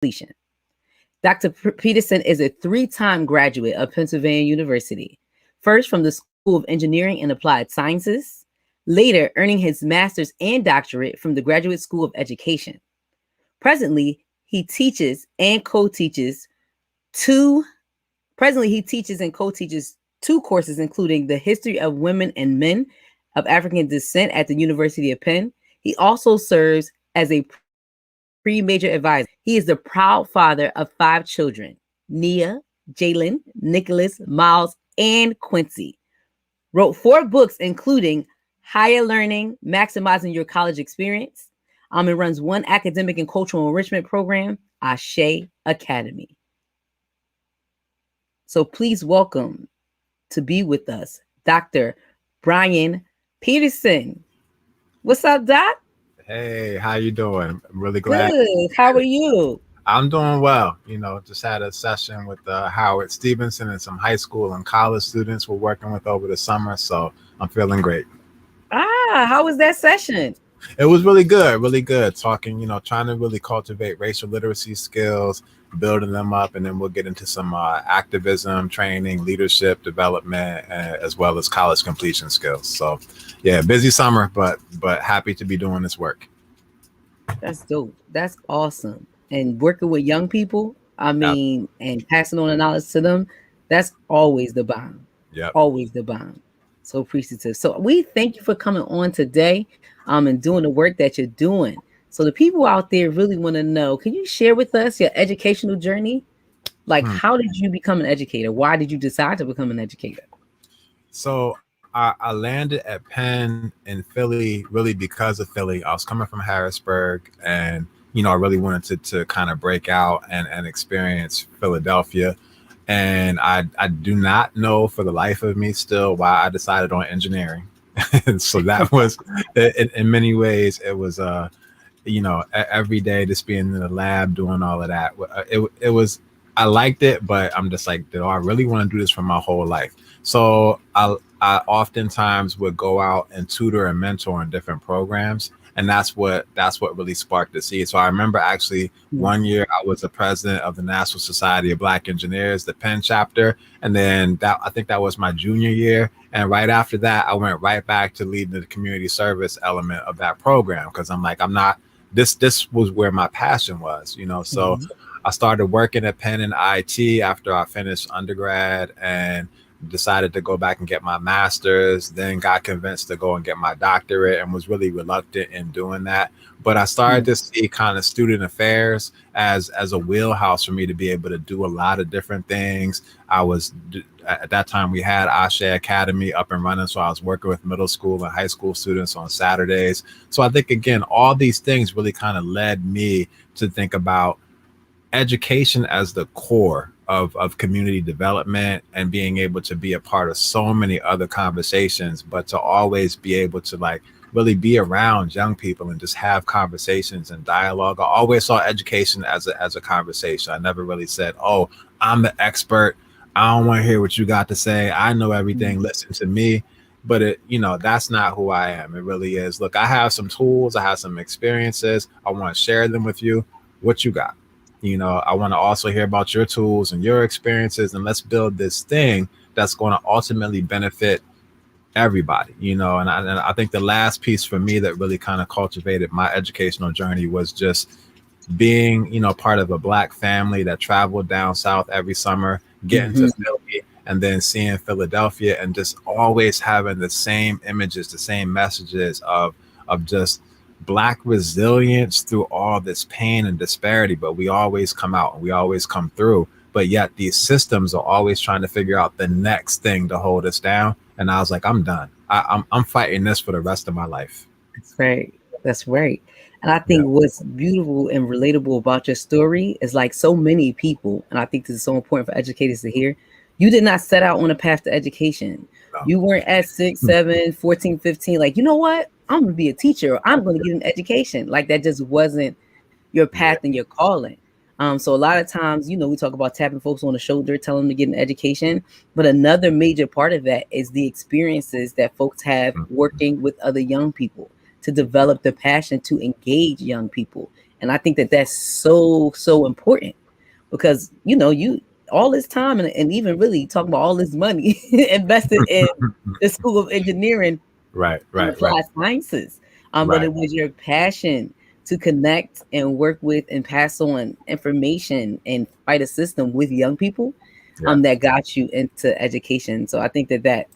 completion. Dr. Peterson is a three-time graduate of Pennsylvania University, first from the School of Engineering and Applied Sciences, later earning his master's and doctorate from the Graduate School of Education. Presently, he teaches and co-teaches two courses, including the History of Women and Men of African Descent at the University of Penn. He also serves as a pre-major advisor. He is the proud father of 5 children: Nia, Jalen, Nicholas, Miles, and Quincy. Wrote 4 books, including Higher Learning, Maximizing Your College Experience. And runs 1 academic and cultural enrichment program, Ashe Academy. So please welcome to be with us, Dr. Brian Peterson. What's up, Doc? Hey, how you doing? I'm really glad. Good. How are you? I'm doing well. Just had a session with Howard Stevenson and some high school and college students we're working with over the summer, so I'm feeling great. How was that session? It was really good. Talking, trying to really cultivate racial literacy skills, building them up, and then we'll get into some activism, training, leadership development, as well as college completion skills. So, yeah, busy summer, but happy to be doing this work. That's dope. That's awesome. And working with young people, and passing on the knowledge to them, that's always the bomb. Yeah, always the bomb. So appreciative. So we thank you for coming on today, and doing the work that you're doing. So the people out there really want to know, can you share with us your educational journey? Like, how did you become an educator? Why did you decide to become an educator? So I landed at Penn in Philly, really because of Philly. I was coming from Harrisburg, and, I really wanted to kind of break out and experience Philadelphia. And I do not know for the life of me still why I decided on engineering. And so that was, in many ways, it was, every day just being in the lab, doing all of that. It was, I liked it, but I'm just like, do I really want to do this for my whole life? So I oftentimes would go out and tutor and mentor in different programs. And that's what really sparked the seed. So I remember actually one year I was the president of the National Society of Black Engineers, the Penn chapter. And then I think that was my junior year. And right after that, I went right back to leading the community service element of that program. Because I'm like, this was where my passion was, So I started working at Penn in IT after I finished undergrad, and decided to go back and get my master's, then got convinced to go and get my doctorate, and was really reluctant in doing that. But I started to see kind of student affairs as a wheelhouse for me to be able to do a lot of different things. At that time we had Ashe Academy up and running, so I was working with middle school and high school students on Saturdays. So I think, again, all these things really kind of led me to think about education as the core of community development, and being able to be a part of so many other conversations, but to always be able to really be around young people and just have conversations and dialogue. I always saw education as a conversation. I never really said, oh, I'm the expert, I don't want to hear what you got to say, I know everything, listen to me. But that's not who I am. It really is, look, I have some tools, I have some experiences, I want to share them with you. What you got? I want to also hear about your tools and your experiences, and let's build this thing that's going to ultimately benefit everybody, and I think the last piece for me that really kind of cultivated my educational journey was just being, part of a Black family that traveled down south every summer, getting to Philly, and then seeing Philadelphia, and just always having the same images, the same messages of just Black resilience through all this pain and disparity. But we always come out and we always come through, but yet these systems are always trying to figure out the next thing to hold us down. And I was like, I'm done. I'm fighting this for the rest of my life. That's right. And I think what's beautiful and relatable about your story is, like so many people, and I think this is so important for educators to hear, you did not set out on a path to education. No. You weren't at 6, 7, 14, 15, like, you know what? I'm going to be a teacher. I'm going to get an education. Like, that just wasn't your path and your calling. So a lot of times, we talk about tapping folks on the shoulder, telling them to get an education. But another major part of that is the experiences that folks have working with other young people to develop the passion to engage young people And I think that that's so important because, you all this time and even really talking about all this money invested in the School of Engineering Right, and right, right, Applied Sciences. But right. it was your passion to connect and work with and pass on information and fight a system with young people Yeah, that got you into education. So I think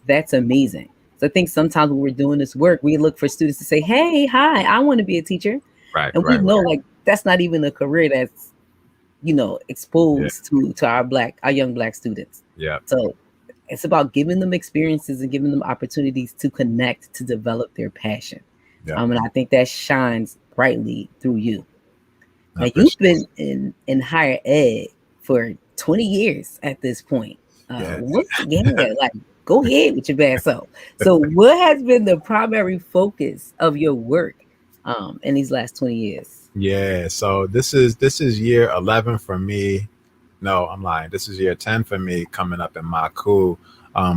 that's amazing. So I think sometimes when we're doing this work, we look for students to say, "Hey, hi, I want to be a teacher," right, and we right, know right. like that's not even a career that's Yeah, exposed to our young black students. yeah, So it's about giving them experiences and giving them opportunities to connect to develop their passion. yeah. And I think that shines brightly through you. I Now you've appreciate been in higher ed for 20 years at this point. it. Like go ahead with your bad self. So what has been the primary focus of your work in these last 20 years? Yeah, so this is year 11 for me. No, I'm lying. This is year 10 for me coming up in Makku.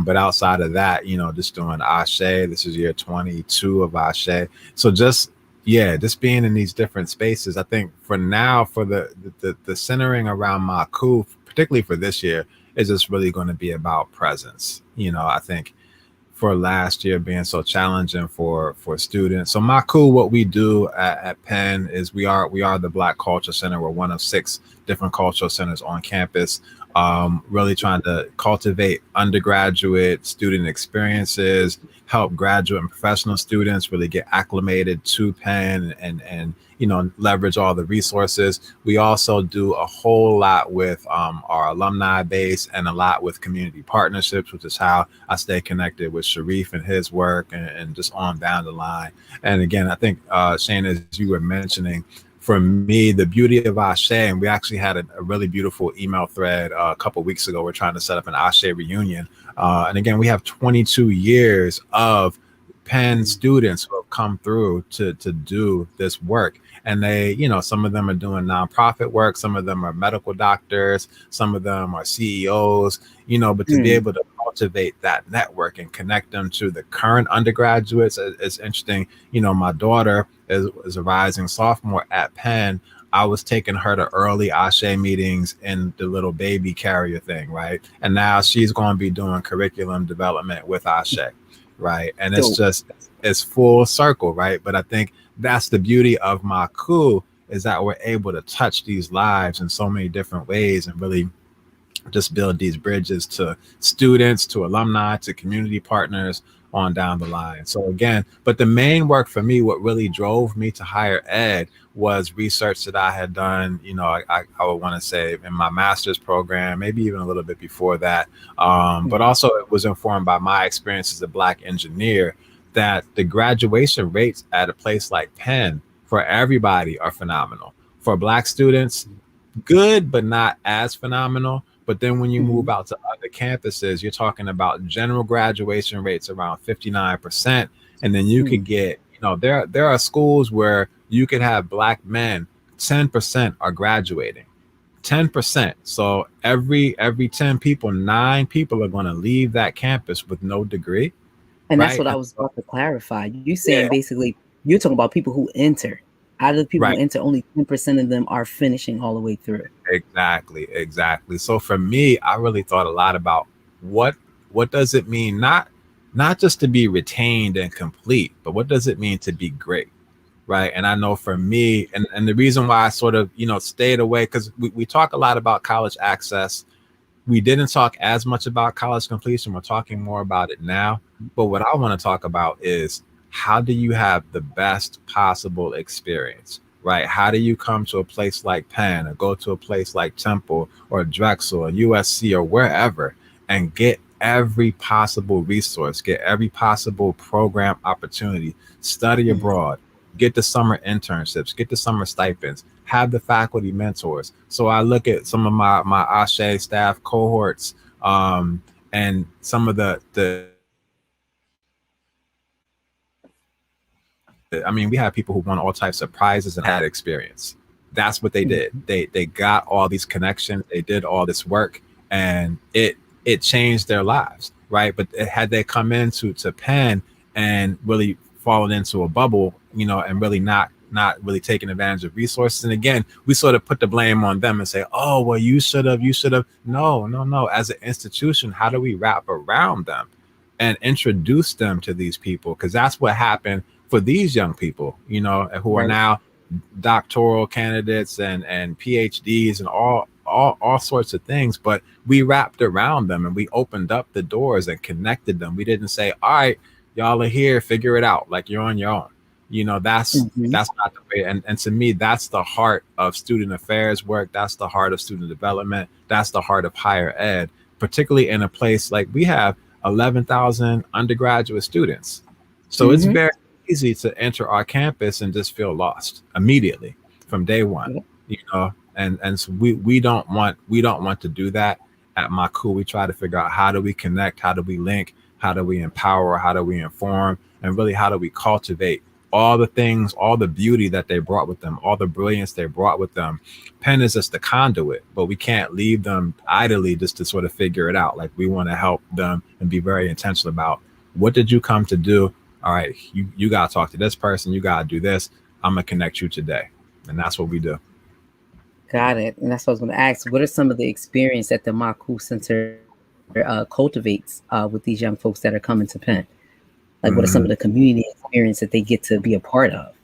But outside of that, just doing Ashe. This is year 22 of Ashe. So just yeah, just being in these different spaces. I think for now, for the centering around Makku, particularly for this year, is just really going to be about presence. I think for last year being so challenging for students. So Makku, what we do at Penn is we are the Black Cultural Center. We're one of 6 different cultural centers on campus. Really trying to cultivate undergraduate student experiences, help graduate and professional students really get acclimated to Penn and leverage all the resources. We also do a whole lot with our alumni base and a lot with community partnerships, which is how I stay connected with Sharif and his work and just on down the line. And again, I think Shane, as you were mentioning, for me, the beauty of Ashe, and we actually had a really beautiful email thread a couple of weeks ago. We're trying to set up an Ashe reunion. And again, we have 22 years of Penn students who have come through to do this work. And they, some of them are doing nonprofit work, some of them are medical doctors, some of them are CEOs, but to be Mm, able to cultivate that network and connect them to the current undergraduates is interesting. My daughter is a rising sophomore at Penn. I was taking her to early Ashe meetings in the little baby carrier thing, right? And now she's going to be doing curriculum development with Ashe, right? And it's dope. just it's full circle, right? But I think that's the beauty of Makku is that we're able to touch these lives in so many different ways and really just build these bridges to students, to alumni, to community partners on down the line. So again, but the main work for me, what really drove me to higher ed was research that I had done, I would want to say in my master's program, maybe even a little bit before that. But Mm, also it was informed by my experience as a Black engineer that the graduation rates at a place like Penn for everybody are phenomenal. For Black students, good, but not as phenomenal. But then when you move mm, out to other campuses, you're talking about general graduation rates around 59%. And then you could mm. get, there are schools where you could have Black men, 10% are graduating. 10%. So every 10 people, 9 people are going to leave that campus with no degree, And that's right? what I And was so, about to clarify. You yeah, saying basically you're talking about people who enter. Out of the people who right. enter, only 10% of them are finishing all the way through. Exactly, exactly. So for me, I really thought a lot about what what does it mean not just to be retained and complete, but what does it mean to be great, right? And I know for me, and the reason why I sort of stayed away because we talk a lot about college access. We didn't talk as much about college completion. We're talking more about it now. But what I want to talk about is how do you have the best possible experience, right? How do you come to a place like Penn or go to a place like Temple or Drexel or USC or wherever and get every possible resource, get every possible program opportunity, study Mm. abroad, get the summer internships, get the summer stipends, have the faculty mentors. So I look at some of my Ashe staff cohorts, and some of the I mean, we have people who won all types of prizes and had experience. That's what they did. Mm. They got all these connections. They did all this work, and it changed their lives, right? But had they come into Penn and really fallen into a bubble, and really not not really taking advantage of resources. And again, we sort of put the blame on them and say, oh, well, you should have, you should have. No, no, no. As an institution, how do we wrap around them and introduce them to these people? Because that's what happened for these young people, you know, who are Right. now doctoral candidates and PhDs and all sorts of things. But we wrapped around them and we opened up the doors and connected them. We didn't say, all right, y'all are here, figure it out, like you're on your own. You know, Hmm. that's not the way. And to me, that's the heart of student affairs work. That's the heart of student development. That's the heart of higher ed, particularly in a place like we have 11,000 undergraduate students. So it's Hmm. very easy to enter our campus and just feel lost immediately from day one, you know. And so we don't want to do that at Makku. We try to figure out, how do we connect, how do we link, how do we empower, how do we inform, and really how do we cultivate all the things, all the beauty that they brought with them, all the brilliance they brought with them. Penn is just the conduit, but we can't leave them idly just to sort of figure it out. Like, we want to help them and be very intentional about, what did you come to do? All right, you got to talk to this person. You got to do this. I'm going to connect you today. And that's what we do. Got it. And that's what I was going to ask. What are some of the experience that the Makku Center cultivates with these young folks that are coming to Penn? Like, what are some of the Mhm. community experience that they get to be a part of?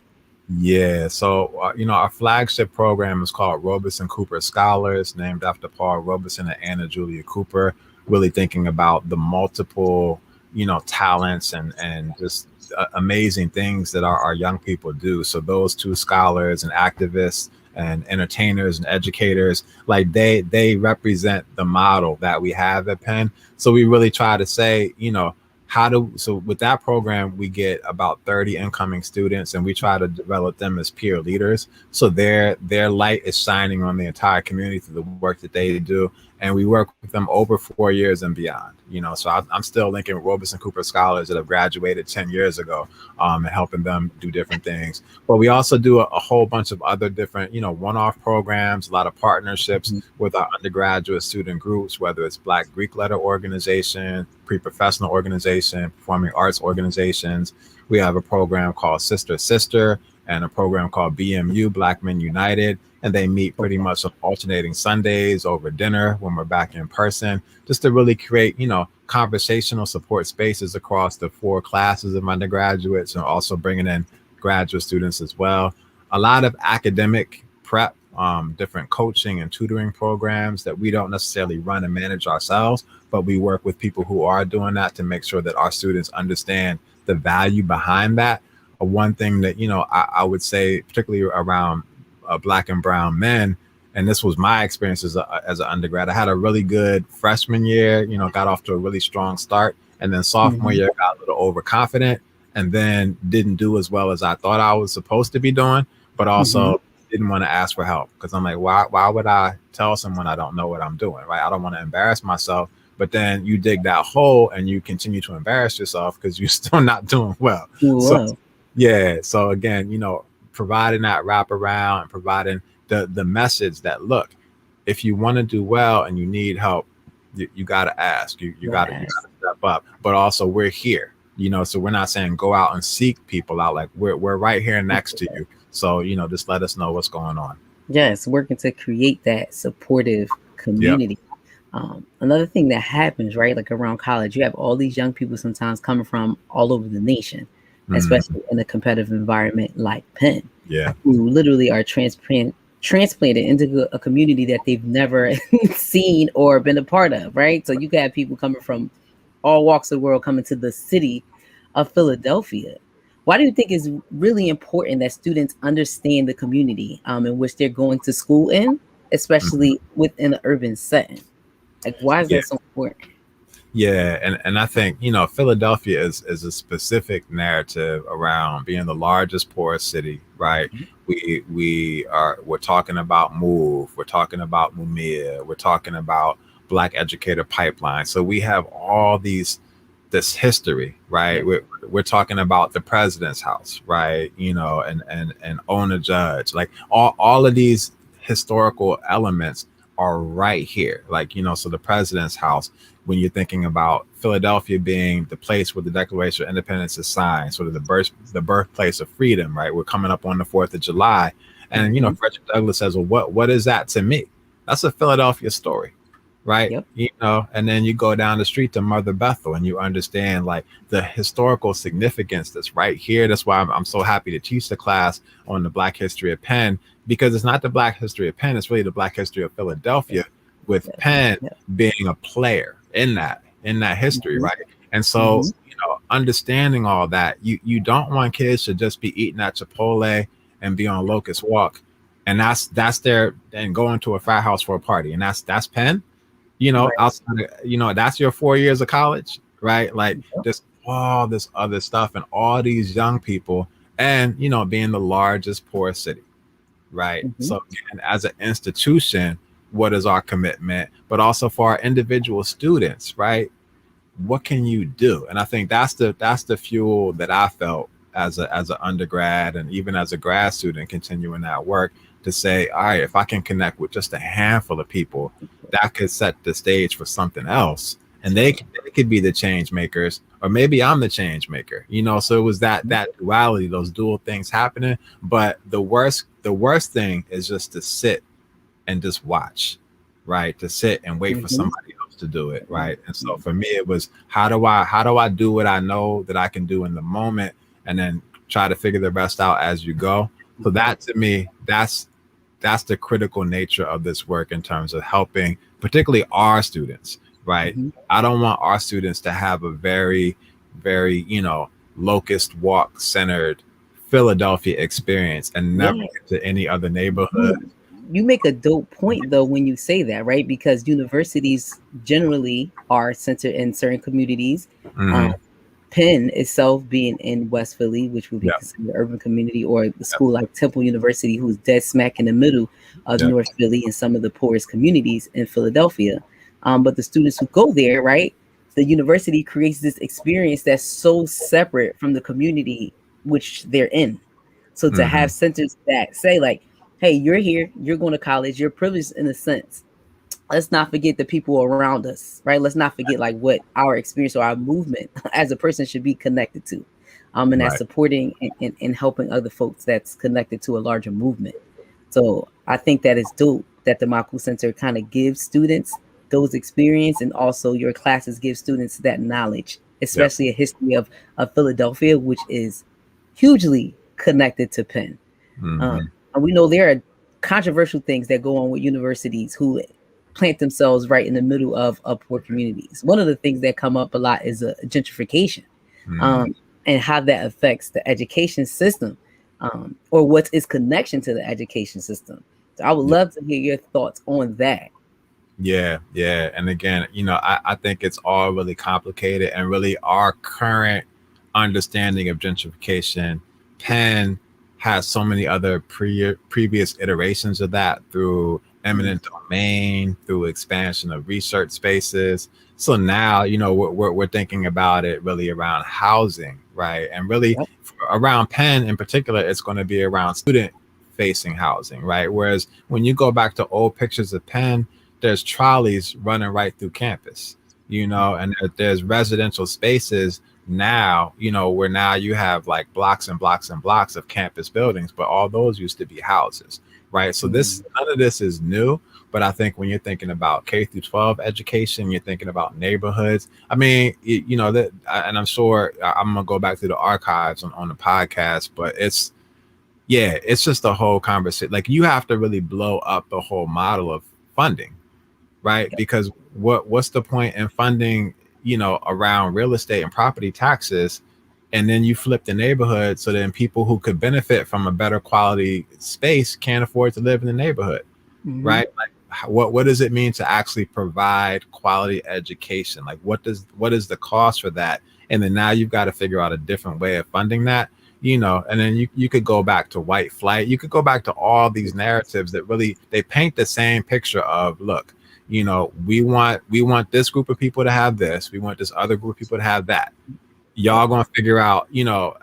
Yeah. So, you know, our flagship program is called Robeson Cooper Scholars, named after Paul Robeson and Anna Julia Cooper, really thinking about the multiple, you know, talents and just amazing things that our young people do. So those two scholars and activists and entertainers and educators, like they represent the model that we have at Penn. So we really try to say, you know, so with that program, we get about 30 incoming students and we try to develop them as peer leaders, so their light is shining on the entire community through the work that they do. And we work with them over 4 years and beyond, you know. So I'm still linking with Robeson Cooper scholars that have graduated 10 years ago, and helping them do different things. But we also do a whole bunch of other different, you know, one-off programs, a lot of partnerships Mhm. with our undergraduate student groups, whether it's Black Greek Letter Organization, pre-professional organization, performing arts organizations. We have a program called Sister Sister and a program called BMU, Black Men United. And they meet pretty Okay. much on alternating Sundays over dinner when we're back in person, just to really create, you know, conversational support spaces across the 4 classes of undergraduates, and also bringing in graduate students as well. A lot of academic prep, different coaching and tutoring programs that we don't necessarily run and manage ourselves, but we work with people who are doing that to make sure that our students understand the value behind that. One thing that, you know, I would say, particularly around Black and brown men, and this was my experience as an undergrad. I had a really good freshman year, you know, got off to a really strong start, and then sophomore Mhm. year got a little overconfident, and then didn't do as well as I thought I was supposed to be doing, but Mhm. also didn't want to ask for help, because I'm like, why would I tell someone I don't know what I'm doing, right? I don't want to embarrass myself. But then you dig that hole and you continue to embarrass yourself because you're still not doing well. So Whoa. yeah, so again, you know, providing that wraparound and providing the message that, look, if you want to do well and you need help, you got to ask. You got Yes. to step up. But also, we're here. You know, so we're not saying go out and seek people out. Like, we're right here next to you. So, you know, just let us know what's going on. Yes, working to create that supportive Yep. community. Another thing that happens, right, like around college, you have all these young people sometimes coming from all over the nation, Mm, especially in a competitive environment like Penn, yeah. who literally are transplanted into a community that they've never seen or been a part of, right? So you got people coming from all walks of the world coming to the city of Philadelphia. Why do you think it's really important that students understand the community in which they're going to school in, Mhm. especially within an urban setting? Like, why is Yeah. that so important? Yeah, and I think, you know, Philadelphia is a specific narrative around being the largest poorest city, right? We're talking about Move, we're talking about Mumia, we're talking about Black Educator Pipeline. So we have all this history, right? Yep. We're talking about the president's house, right? You know, and own a judge, like all of these historical elements are right here. Like, so the president's house, when you're thinking about Philadelphia being the place where the Declaration of Independence is signed, sort of the birthplace of freedom, right? We're coming up on the 4th of July. And, Mm-hmm. Frederick Douglass says, well, what is that to me? That's a Philadelphia story, right? Yep. And then you go down the street to Mother Bethel and you understand like the historical significance that's right here. That's why I'm so happy to teach the class on the Black history of Penn, because it's not the Black history of Penn, it's really the Black history of Philadelphia, Yes. with Yes. Penn Yes. being a player in that history, Mm-hmm. right? And so, Mm-hmm. understanding all that, you don't want kids to just be eating at Chipotle and be on Locust Walk, and that's their and going to a frat house for a party, and that's Penn. Right. Outside of, that's your 4 years of college, right? Like Yep. there's all this other stuff and all these young people, and being the largest poor city, right? Mm-hmm. So again, as an institution, what is our commitment? But also for our individual students, right? What can you do? And I think that's the fuel that I felt as an undergrad and even as a grad student continuing that work, to say, all right, if I can connect with just a handful of people, that could set the stage for something else. And they could be the change makers, or maybe I'm the change maker, so it was that duality, those dual things happening. But the worst thing is just to sit and just watch, right? To sit and wait for Mm-hmm. somebody else to do it, right? And so for me, it was how do I do what I know that I can do in the moment, and then try to figure the rest out as you go. So that to me, that's the critical nature of this work in terms of helping, particularly our students, right? Mm-hmm. I don't want our students to have a very, very, locust walk centered Philadelphia experience and never Yeah. get to any other You, neighborhood. you make a dope point though when you say that, right? Because universities generally are centered in certain communities. Um, Hmm. Penn itself being in West Philly, which would be Yeah. considered an urban community, or the school like Temple University, who's dead smack in the middle of Yeah. North Philly and some of the poorest communities in Philadelphia. But the students who go there, right, the university creates this experience that's so separate from the community which they're in. So to Hmm. have centers that say like, hey, you're here, you're going to college, you're privileged in a sense. Let's not forget the people around us, right? Let's not forget like what our experience or our movement as a person should be connected to. And that's Right. supporting and helping other folks that's connected to a larger movement. So I think that is dope that the Makku Center kind of gives students those experience, and also your classes give students that knowledge, Yep. especially a history of Philadelphia, which is hugely connected to Penn. Um, Hmm. and we know there are controversial things that go on with universities who plant themselves right in the middle of poor communities. One of the things that come up a lot is gentrification, Hmm. um, and how that affects the education system, or what's its connection to the education system. So I would Yeah. love to hear your thoughts on that. Yeah. Yeah. And again, I think it's all really complicated, and really our current understanding of gentrification. Penn has so many other previous iterations of that, through Mhm. eminent domain, through expansion of research spaces. So now, we're thinking about it really around housing, right? And really Yep. around Penn in particular, it's going to be around student facing housing, right? Whereas when you go back to old pictures of Penn, there's trolleys running right through campus, and there's residential spaces now, where now you have like blocks and blocks and blocks of campus buildings, but all those used to be houses, right? So Mhm. none of this is new. But I think when you're thinking about K through 12 education, you're thinking about neighborhoods. I mean, that, and I'm sure I'm gonna go back to the archives on the podcast, but it's just a whole conversation. Like, you have to really blow up the whole model of funding, right? Yep. Because what's the point in funding, around real estate and property taxes, and then you flip the neighborhood, so then people who could benefit from a better quality space can't afford to live in the neighborhood, Mhm. right? Like, what does it mean to actually provide quality education? Like, what is the cost for that? And then now you've got to figure out a different way of funding that, and then you could go back to white flight, you could go back to all these narratives that really, they paint the same picture of, look, we want this group of people to have this, we want this other group of people to have that, y'all gonna figure out,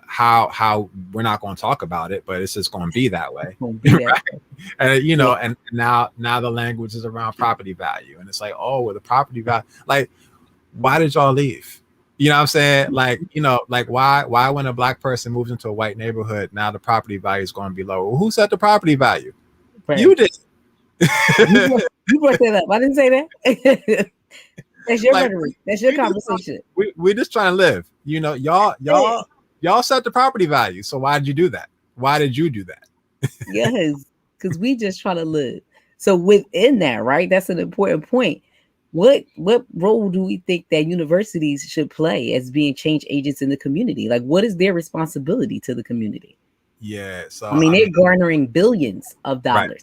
how we're not gonna talk about it, but it's just gonna be that way. Gonna be that. Right? And Yeah, and now the language is around property value, and it's like, oh, well, the property value, like, why did y'all leave? You know what I'm saying? Like, like, why when a black person moves into a white neighborhood, now the property value is going to be lower? Well, who set the property value? You right. did. You brought that up. I didn't say that. That's your Like, rhetoric. That's your we just conversation. we just trying to live. Y'all set the property value. So why did you do that? Why did you do that? Yes, because we just try to live. So within that, right? That's an important point. What role do we think that universities should play as being change agents in the community? Like, what is their responsibility to the community? Yeah. I So mean, I they're mean, garnering billions of right. dollars.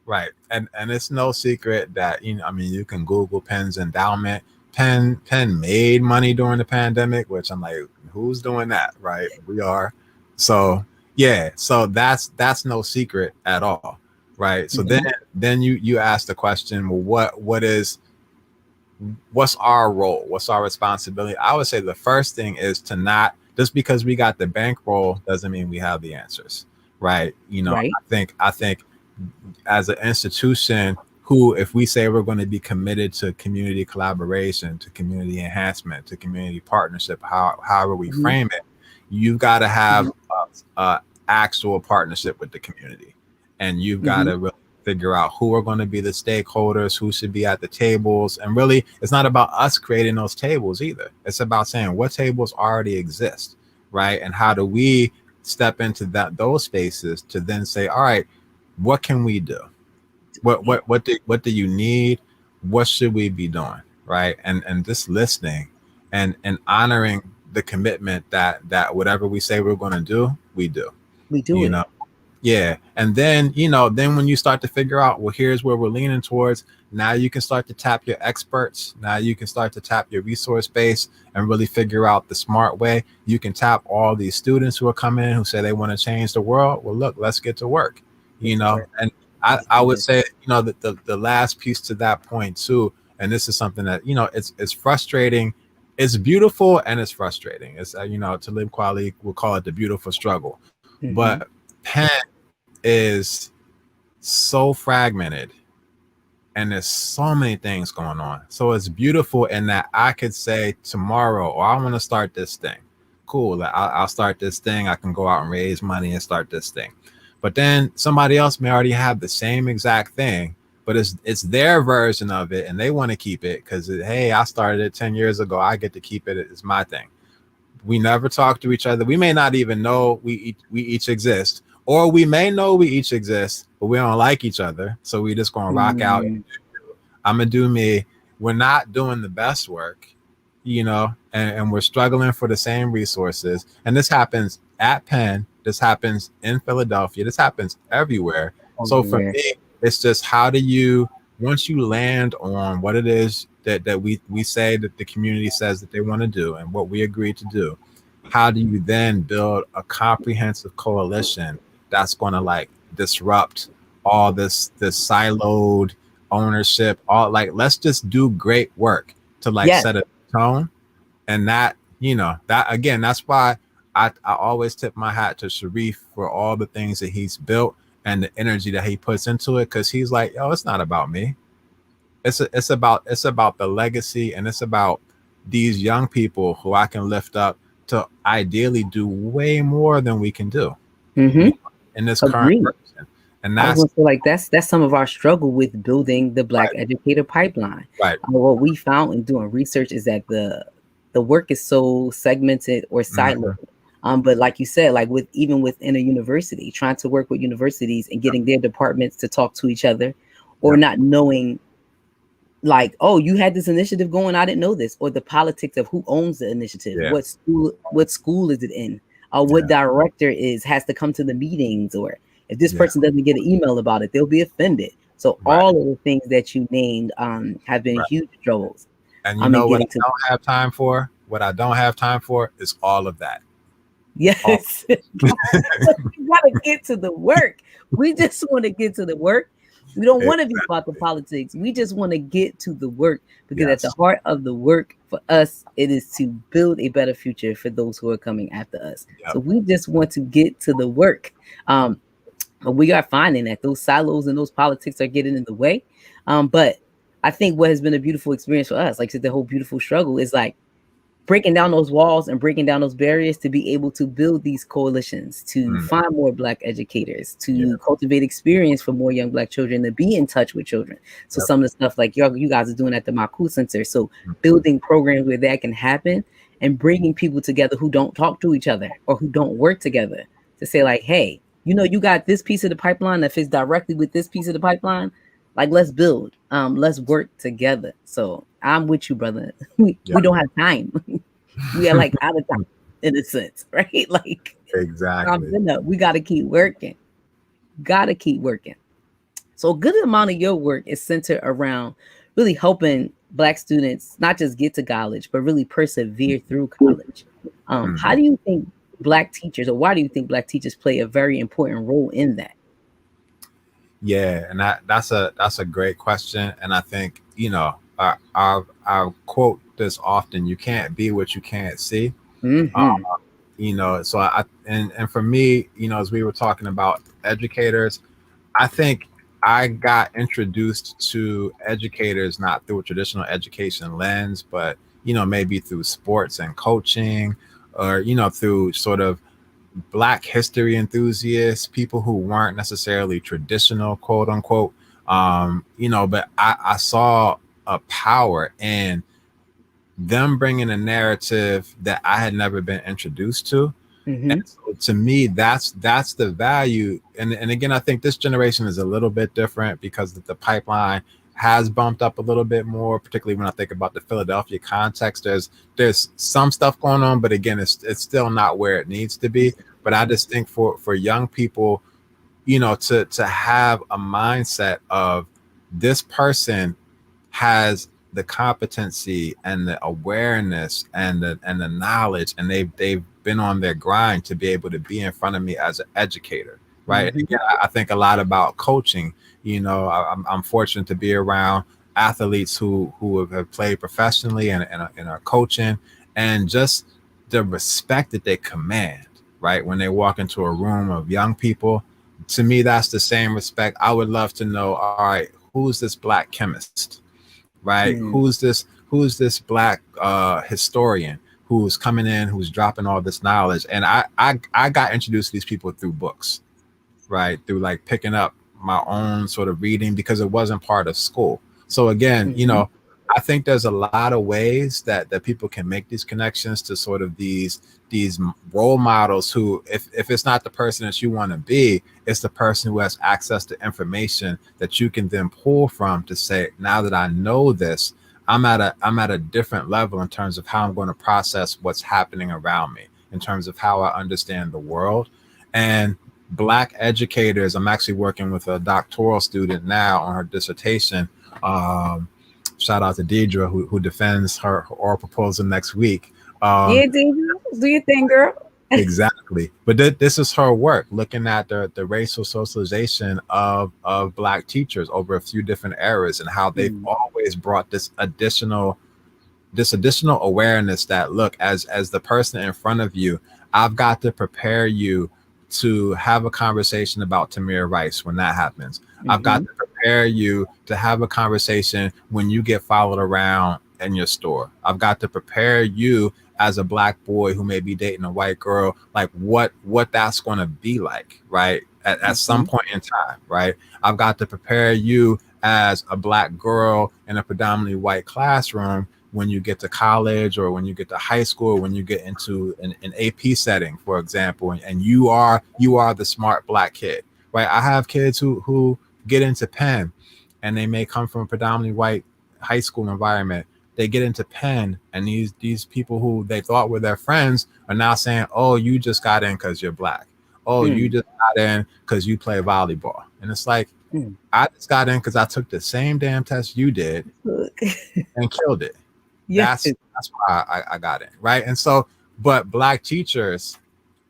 Right. And it's no secret that, I mean, you can Google Penn's endowment. Penn made money during the pandemic, which I'm like, who's doing that? Right. We are. So yeah, so that's no secret at all. Right. So Mhm. then you ask the question, well, what's our role? What's our responsibility? I would say the first thing is to not, just because we got the bankroll doesn't mean we have the answers. Right. Right. I think as an institution who, if we say we're going to be committed to community collaboration, to community enhancement, to community partnership, however we Mhm. frame it, you've got to have Mhm. a actual partnership with the community, and you've got Mhm. to really figure out who are going to be the stakeholders, who should be at the tables. And really, it's not about us creating those tables either. It's about saying what tables already exist, right? And how do we step into those spaces to then say, all right, what can we do? What do you need? What should we be doing? Right. And just listening and honoring the commitment that whatever we say we're going to do, we do. We do You it. know, yeah. And then, then when you start to figure out, well, here's where we're leaning towards, now you can start to tap your experts. Now you can start to tap your resource base and really figure out the smart way. You can tap all these students who are coming in who say they want to change the world. Well, look, let's get to work, Get to work. and Let's I do would this. say, that the last piece to that point too, and this is something that, it's frustrating. It's beautiful and it's frustrating. It's, to live quality, we'll call it the beautiful struggle. But Mhm. Penn is so fragmented and there's so many things going on. So it's beautiful in that I could say tomorrow, or I want to start this thing. Cool. I'll start this thing. I can go out and raise money and start this thing. But then somebody else may already have the same exact thing, but it's their version of it, and they want to keep it because, hey, I started it 10 years ago. I get to keep it. It's my thing. We never talk to each other. We may not even know we each exist, or we may know we each exist, but we don't like each other. So we just gonna rock out. Mm. I'm gonna do me. We're not doing the best work, and we're struggling for the same resources. And this happens at Penn. This happens in Philadelphia. This happens everywhere. So for Everywhere. me, it's just, how do you, once you land on what it is that we say that the community says that they want to do and what we agree to do, how do you then build a comprehensive coalition that's going to, like, disrupt all this siloed ownership, all, like, let's just do great work to, like, Yes. set a tone. And that, that again, that's why I always tip my hat to Sharif for all the things that he's built and the energy that he puts into it, because he's like, yo, it's not about me. It's about the legacy, and it's about these young people who I can lift up to ideally do way more than we can do, Mm-hmm. in this current Agreed. version. And I was that's gonna say, like, that's some of our struggle with building the Black right, educator pipeline. right. What we found in doing research is that the work is so segmented or siloed. Mhm. But like you said, like even within a university, trying to work with universities and getting their departments to talk to each other, or Yep. not knowing, like, oh, you had this initiative going, I didn't know this, or the politics of who owns the initiative, Yeah. what school is it in, or what Yeah. director has to come to the meetings, or if this Yeah. person doesn't get an email about it, they'll be offended. So Right. all of the things that you named have been Right. huge struggles. And you I'm in know what I getting to don't have time for? What I don't have time for is all of that. All. yes. You gotta get to the work. We just want to get to the work. We don't want to be about the Exactly. politics. We just want to get to the work, because at the Yes. heart of the work for us, it is to build a better future for those who are coming after us. So Yep. we just want to get to the work. Um, but we are finding that those silos and those politics are getting in the way. But I think what has been a beautiful experience for us, like I said, the whole beautiful struggle is like breaking down those walls and breaking down those barriers to be able to build these coalitions, to Mm, find more Black educators, yeah. to cultivate experience for more young Black children, to be in touch with children. So Yep. some of the stuff like you guys are doing at the Makku Center. So Mhm. building programs where that can happen and bringing people together who don't talk to each other or who don't work together to say like, hey, you got this piece of the pipeline that fits directly with this piece of the pipeline. Like, let's build, let's work together. So I'm with you, brother. We Yep. don't have time. We are like out of time in a sense, right? Like time's Exactly. enough. We got to keep working. Got to keep working. So a good amount of your work is centered around really helping Black students not just get to college, but really persevere through college. How Mhm. do you think Black teachers, or why do you think Black teachers play a very important role in that? Yeah, and that's a great question, and I think I quote this often: "You can't be what you can't see." Uh, Mm-hmm. so and for me, as we were talking about educators, I think I got introduced to educators not through a traditional education lens, but maybe through sports and coaching, or through sort of Black history enthusiasts, people who weren't necessarily traditional, quote unquote. But I saw a power in them bringing a narrative that I had never been introduced to. And Mm-hmm. so to me, that's the value. And again, I think this generation is a little bit different because the pipeline has bumped up a little bit more, particularly when I think about the Philadelphia context. There's some stuff going on, but again, it's still not where it needs to be. But I just think for young people, to have a mindset of this person has the competency and the awareness and the knowledge, and they've been on their grind to be able to be in front of me as an educator, right? And Mm-hmm. again, I think a lot about coaching. I'm fortunate to be around athletes who have played professionally and are coaching, and just the respect that they command, right, when they walk into a room of young people. To me, that's the same respect. I would love to know, all right, who's this Black chemist, right? Who's this Black historian who's coming in, who's dropping all this knowledge? And I got introduced to these people through books, right? Through like picking up my own sort of reading because it wasn't part of school. So again, Mm-hmm. I think there's a lot of ways that people can make these connections to sort of these role models who, if it's not the person that you want to be, it's the person who has access to information that you can then pull from to say, now that I know this, I'm at a different level in terms of how I'm going to process what's happening around me, in terms of how I understand the world. And Black educators, I'm actually working with a doctoral student now on her dissertation. Um, Shout out to Deidre who defends her oral proposal next week. Um, Yeah, David, do your thing, girl. exactly, but this is her work looking at the racial socialization of Black teachers over a few different eras, and how they've Mm. always brought this additional awareness that, look, as the person in front of you, I've got to prepare you to have a conversation about Tamir Rice when that happens. I've got Mm-hmm. to prepare you to have a conversation when you get followed around in your store. I've got to prepare you as a Black boy who may be dating a white girl, like what that's going to be like, right? At some Mm-hmm. point in time, right? I've got to prepare you as a Black girl in a predominantly white classroom when you get to college, or when you get to high school, when you get into an AP setting, for example, and you are the smart Black kid, right? I have kids who get into Penn, and they may come from a predominantly white high school environment. They get into Penn, and these people who they thought were their friends are now saying, "Oh, you just got in because you're Black. Oh, you Mm. just got in because you play volleyball." And it's like, Mm. I just got in because I took the same damn test you did Look. and killed it. Yes. That's why I got it, right? And so, but Black teachers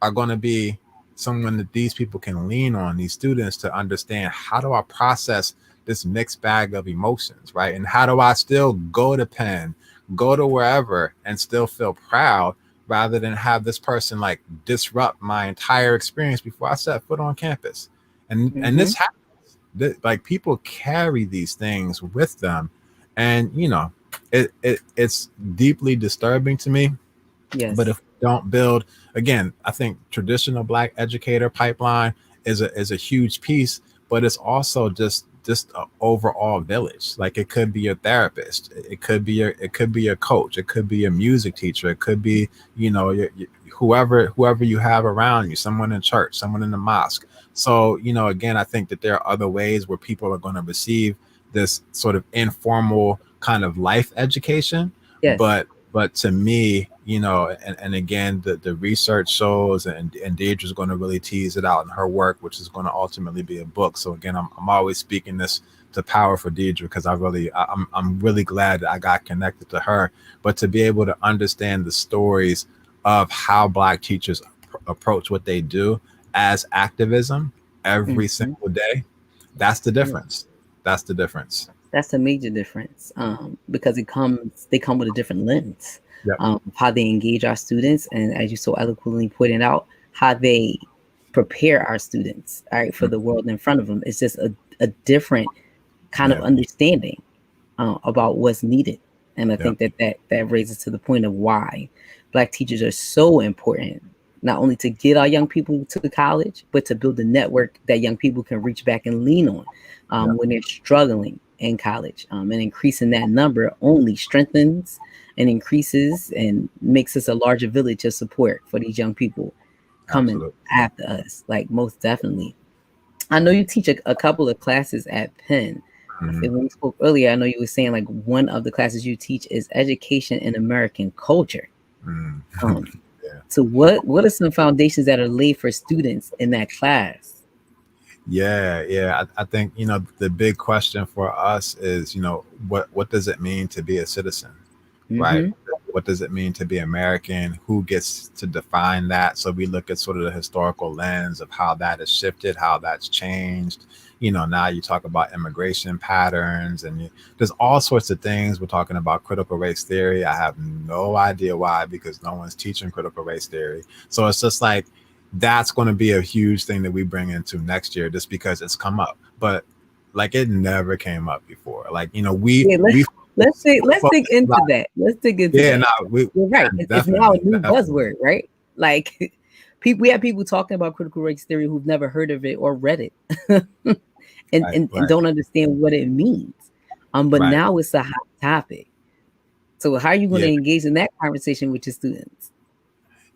are going to be someone that these people can lean on, these students, to understand, how do I process this mixed bag of emotions, right? And how do I still go to Penn, go to wherever, and still feel proud, rather than have this person like disrupt my entire experience before I set foot on campus? And Mm-hmm. this happens. Like, people carry these things with them, and it's deeply disturbing to me. But Yes. if we don't build, again, I think traditional Black educator pipeline is a huge piece, but it's also just an overall village. Like, it could be a therapist, it could be a coach, it could be a music teacher, it could be whoever you have around you, someone in church, someone in the mosque. So again, I think that there are other ways where people are going to receive this sort of informal kind of life education, Yes. but to me, and again, the research shows, and Deidre's going to really tease it out in her work, which is going to ultimately be a book. So again, I'm always speaking this to power for Deidre, because I'm really glad that I got connected to her. But to be able to understand the stories of how Black teachers approach what they do as activism every Mm-hmm. single day, that's the difference. That's the difference. That's a major difference, because they come with a different lens, Yep. how they engage our students, and as you so eloquently pointed out, how they prepare our students, all right, for the world in front of them. It's just a different kind of Yeah. understanding about what's needed, and I Yeah. think that raises to the point of why Black teachers are so important, not only to get our young people to college, but to build a network that young people can reach back and lean on Yeah. when they're struggling in college. And increasing that number only strengthens and increases and makes us a larger village of support for these young people coming Absolutely. after us, like most definitely. I know you teach a couple of classes at Penn. I Mhm. think when we spoke earlier, I know you were saying like one of the classes you teach is education in American culture. Mm. Um, Yeah. so what are some foundations that are laid for students in that class? Yeah. I think, the big question for us is, what does it mean to be a citizen, right? Mm-hmm. What does it mean to be American? Who gets to define that? So we look at sort of the historical lens of how that has shifted, how that's changed. Now you talk about immigration patterns, and there's all sorts of things. We're talking about critical race theory. I have no idea why, because no one's teaching critical race theory. So it's just like, that's going to be a huge thing that we bring into next year, just because it's come up. But like, it never came up before. Like, Yeah, we let's dig focus a into lot. that. Let's dig into Yeah, that. no, we You're right. It's now a definitely, new definitely. buzzword, right? Like people, we have people talking about critical race theory who've never heard of it or read it, and, Right, and right, don't understand what it means. But right. now it's a hot topic. So how are you going to Yeah, engage in that conversation with your students?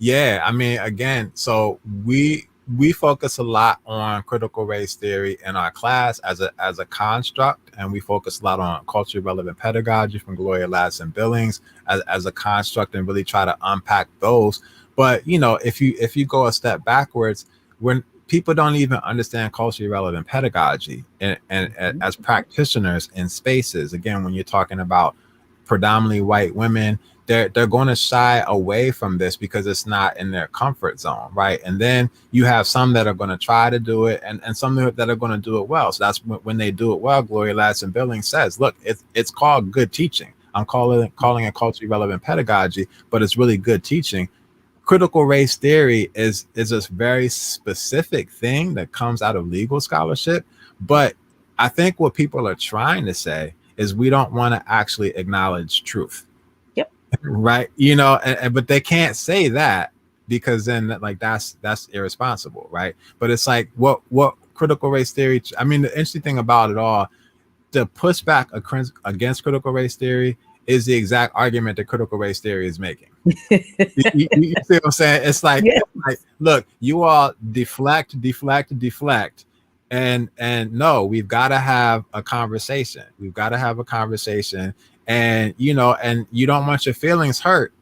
yeah. I mean, again, so we focus a lot on critical race theory in our class as a construct, and we focus a lot on culturally relevant pedagogy from Gloria Ladson Billings as a construct, and really try to unpack those. But if you go a step backwards, when people don't even understand culturally relevant pedagogy, and Mhm. as practitioners in spaces, again, when you're talking about predominantly white women, they're going to shy away from this because it's not in their comfort zone, right? And then you have some that are going to try to do it, and some that are going to do it well. So that's when they do it well. Gloria Ladson Billings says, look, it's called good teaching. I'm calling it culturally relevant pedagogy, but it's really good teaching. Critical race theory is a very specific thing that comes out of legal scholarship. But I think what people are trying to say is, we don't want to actually acknowledge truth, Yep. right? But they can't say that, because then that's irresponsible, right? But it's like, what critical race theory, I mean, the interesting thing about it all, the pushback against critical race theory is the exact argument that critical race theory is making. You see what I'm saying? Yeah. It's like, look, you all deflect, and no, we've got to have a conversation. We've got to have a conversation, and and you don't want your feelings hurt,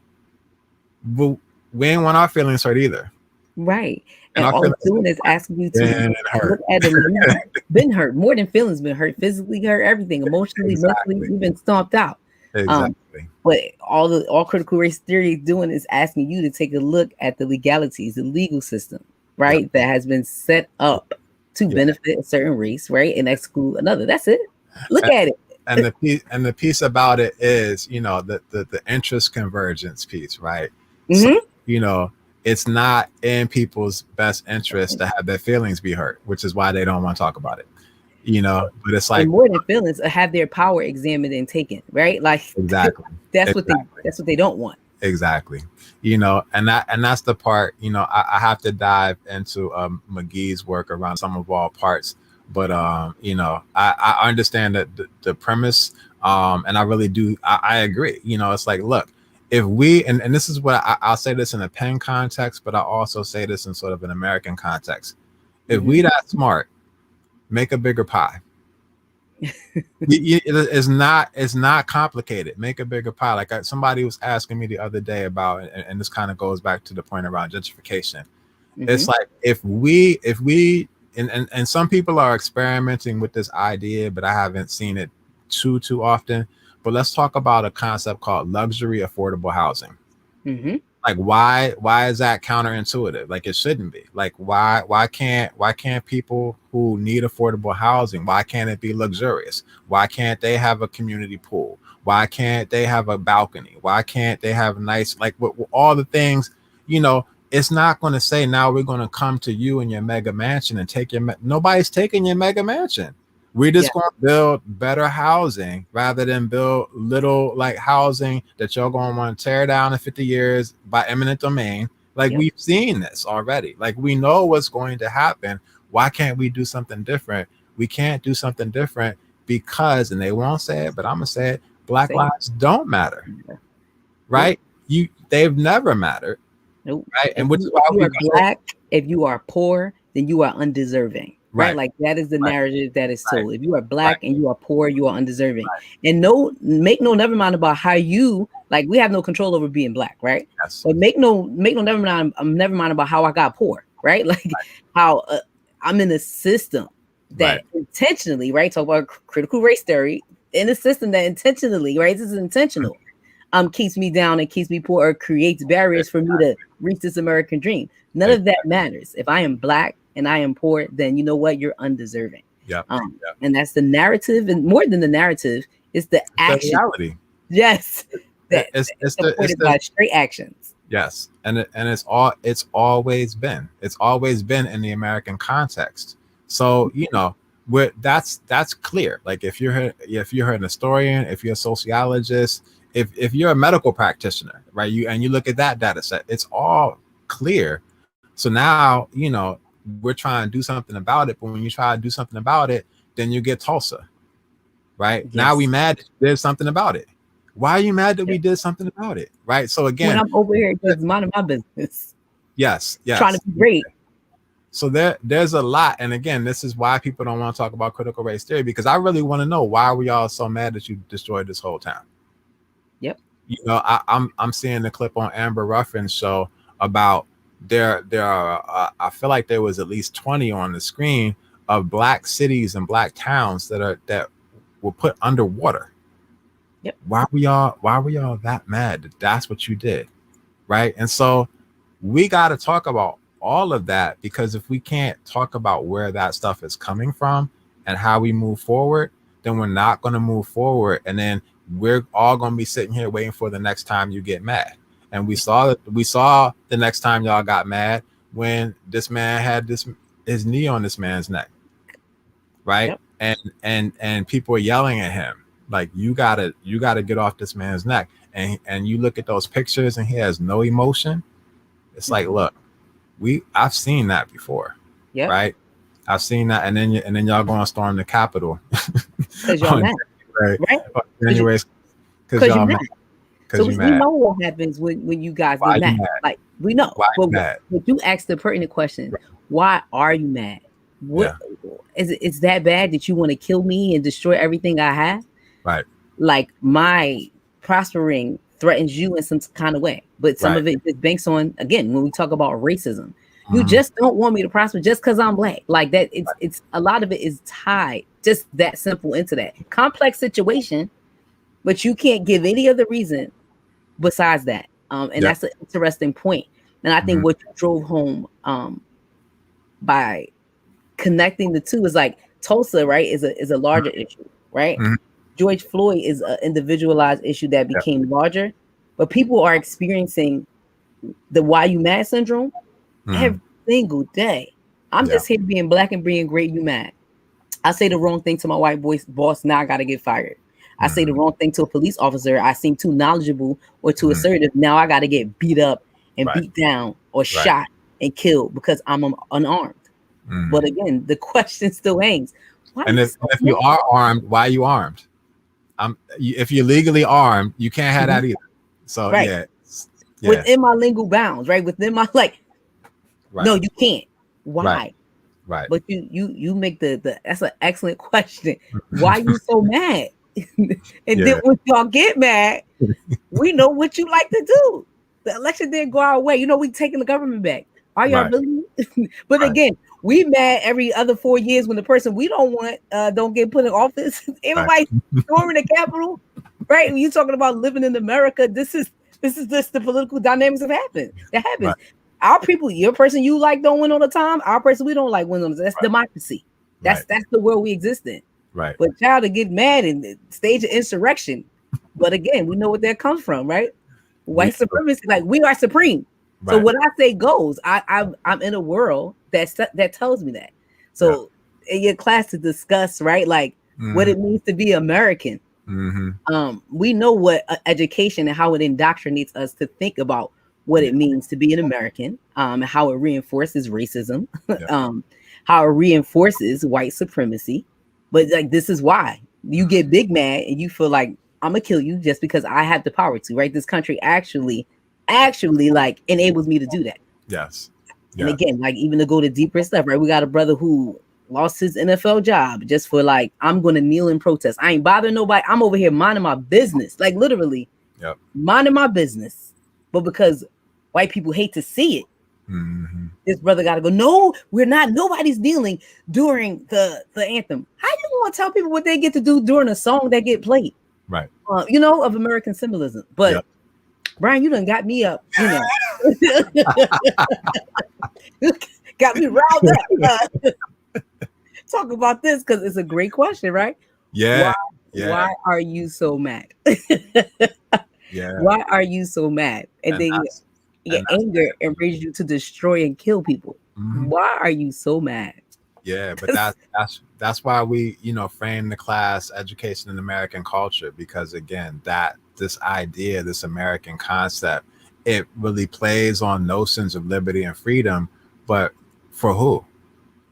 but we ain't want our feelings hurt either, Right. and And our all it's feelings doing is asking you to been look hurt. at it. You've been hurt more than feelings, been hurt, physically hurt, everything, emotionally, mentally, Exactly, you've been stomped out. Um, exactly. but all critical race theory is doing is asking you to take a look at the legalities, the legal system, Yep, right, that has been set up to yep, benefit a certain race, right, and exclude another. That's it. Look at it. And the piece about it is, the interest convergence piece, right? So, Mm-hmm. you know, it's not in people's best interest to have their feelings be hurt, which is why they don't want to talk about it. But it's And like, more than feelings, have their power examined and taken, right? Like exactly, that's what exactly. they don't want. Exactly. And that's the part, I have to dive into McGee's work around some of all parts. But I understand that the premise, and I really do, I agree. It's like, look, if we and this is what I'll say this in a Penn context, but I also say this in sort of an American context. If Mm-hmm. we that smart, make a bigger pie. It's not complicated. Make a bigger pie. Like somebody was asking me the other day about, and this kind of goes back to the point around gentrification. Mm-hmm. It's like if we and some people are experimenting with this idea, but I haven't seen it too often. But let's talk about a concept called luxury affordable housing. Mm-hmm. Like why is that counterintuitive? Like it shouldn't be. Like why can't people who need affordable housing, why can't it be luxurious? Why can't they have a community pool? Why can't they have a balcony? Why can't they have nice, like with all the things, it's not going to say now we're going to come to you in your mega mansion and take nobody's taking your mega mansion. We're Yeah. just going to build better housing rather than build little like housing that you're going to want to tear down in 50 years by eminent domain. Like Yep. we've seen this already. Like we know what's going to happen. Why can't we do something different? We can't do something different because, and they won't say it, but I'm going to say it, Black Say it. lives don't matter, Nope. right? They've never mattered, Nope. right? If And which is you, why if you we are go, black, if you are poor, then you are undeserving. Right? right, Like that is the right, narrative that is right, told. If you are right, black and you are poor, you are undeserving. And no, make no never mind about how you like. We have no control over being black, right? yes, But make no never mind about how I got poor, right? Like how I'm in a system right, that intentionally, right? Talk about critical race theory in a system that intentionally, right? This is intentional. Keeps me down and keeps me poor or creates barriers for me to reach this American dream. None of that matters. If I am black and I am poor, then you know what? You're undeserving. yeah, yeah. And that's the narrative, and more than the narrative, it's the It's the action. reality. Yes, that It's is the it's supported the by straight actions. Yes, and it's always been in the American context. So that's clear. Like if you're an historian, if you're a sociologist, if you're a medical practitioner, right? You look at that data set, it's all clear. So now we're trying to do something about it, but when you try to do something about it, then you get Tulsa, right? Now we Yes. mad that you did something about it. Why are you mad that we did something about it, right? So When again, I'm over here just minding my business, yes, trying to yes. be great. So there's a lot, and again, this is why people don't want to talk about critical race theory, because I really want to know why were y'all so mad that you destroyed this whole town. Yep. I'm seeing the clip on Amber Ruffin's show about there are I feel like there was at least 20 on the screen of black cities and black towns that were put underwater. Yep. Why were y'all that mad that that's what you did, right? And so we got to talk about all of that, because if we can't talk about where that stuff is coming from and how we move forward, then we're not going to move forward, and then we're all going to be sitting here waiting for the next time you get mad. And we saw the next time y'all got mad when this man had his knee on this man's neck, right? Yep. And people are yelling at him like, you gotta get off this man's neck, and you look at those pictures and he has no emotion. It's like, look, I've seen that before, Yep. right? I've seen that, and then y'all go and storm the Capitol Because y'all mad, right? January, because Because y'all you're mad, mad. So because you we mad. know what happens when you guys Why get you mad. mad? Like we know. Why you But mad? you ask the pertinent question, why are you mad? What is it? It's that bad that you want to kill me and destroy everything I have? Right. Like my prospering threatens you in some kind of way. But some Right. of it is based on, again, when we talk about racism. You Mhm. just don't want me to prosper just because I'm black. Like that, it's a lot of it is tied just that simple into that complex situation, but you can't give any other reason besides that. And Yep. that's an interesting point. And I think Mhm. what you drove home by connecting the two is like Tulsa, right, is a larger issue, right? Mhm. George Floyd is an individualized issue that Yep. became larger, but people are experiencing the "Why You Mad" syndrome every Mhm. single day. I'm Yeah. just here being black and being great. You mad? I say the wrong thing to my white boss. Now I got to get fired. I say the Mhm. wrong thing to a police officer. I seem too knowledgeable or too Mhm. assertive. Now I got to get beat up and Right. beat down or Right. shot and killed because I'm unarmed. But Mhm. again, the question still hangs. Why are And you if, so if you mad? are armed, why are you armed? If you're legally armed, you can't have Mhm. that either. So Right. yeah, yeah, Within my legal bounds, right? Within my like, right, no, you can't. right, Why? right, But you make the that's an excellent question. Why Mhm. you so mad? And then Yeah, when y'all get mad, we know what you like to do. The election didn't go our way. You know, we taking the government back. Are y'all right, really? But right, again, we mad every other 4 years when the person we don't want don't get put in office. right, Everybody storming the Capitol, right? When you talking about living in America, this is just the political dynamics that happen. That happens. right, Our people, your person you like don't win all the time. Our person we don't like win all the time. That's right, democracy. That's right, that's the world we exist in. right. But child to get mad and stage an insurrection. But again, we know what that comes from, right? We White supremacy, like we are supreme. So right. what I say goes. I'm in a world that tells me that. Yeah. So in your class to discuss, right, like what Hmm. it means to be American. Hmm. We know what education and how it indoctrinates us to think about what Yeah. it means to be an American, and how it reinforces racism, Yeah. um, how it reinforces white supremacy. But like this is why you get big mad and you feel like I'm gonna kill you just because I have the power to, right? This country actually like enables me to do that. Yes. And Yes. again, like even to go to deeper stuff, right? We got a brother who lost his NFL job just for like, I'm gonna kneel in protest. I ain't bothering nobody. I'm over here minding my business, like literally Yep. minding my business. But because white people hate to see it, Hmm. this brother gotta go. No, we're not. Nobody's kneeling during the anthem. How you gonna tell people what they get to do during a song that get played? Right. Of American symbolism. But Yep. Brian, you done got me up. Got me riled up. Talk about this because it's a great question, right? Why Yeah. Yeah. why are you so mad? Yeah. Why are you so mad? And And then that's your and that's anger enrages you to destroy and kill people. mhm. Why are you so mad? Yeah, but that's why we, frame the class education in American culture, because again, that this idea, this American concept, it really plays on notions of liberty and freedom, but for who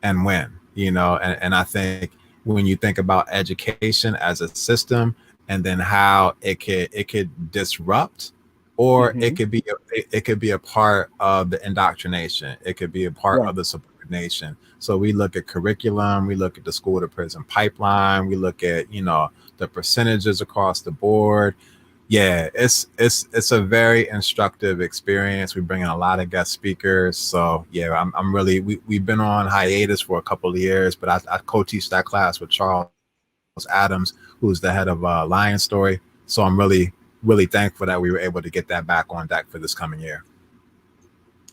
and when, and I think when you think about education as a system, and then how it could disrupt, or it Mhm. could be it could be a part of the indoctrination, it could be a part Right. of the subordination. So we look at curriculum, we look at the school to prison pipeline, we look at the percentages across the board. Yeah, it's a very instructive experience. We bring in a lot of guest speakers. So yeah, I'm really we've been on hiatus for a couple of years, but I co-teach that class with Charles Adams, who's the head of Lion Story. So I'm really thankful that we were able to get that back on deck for this coming year.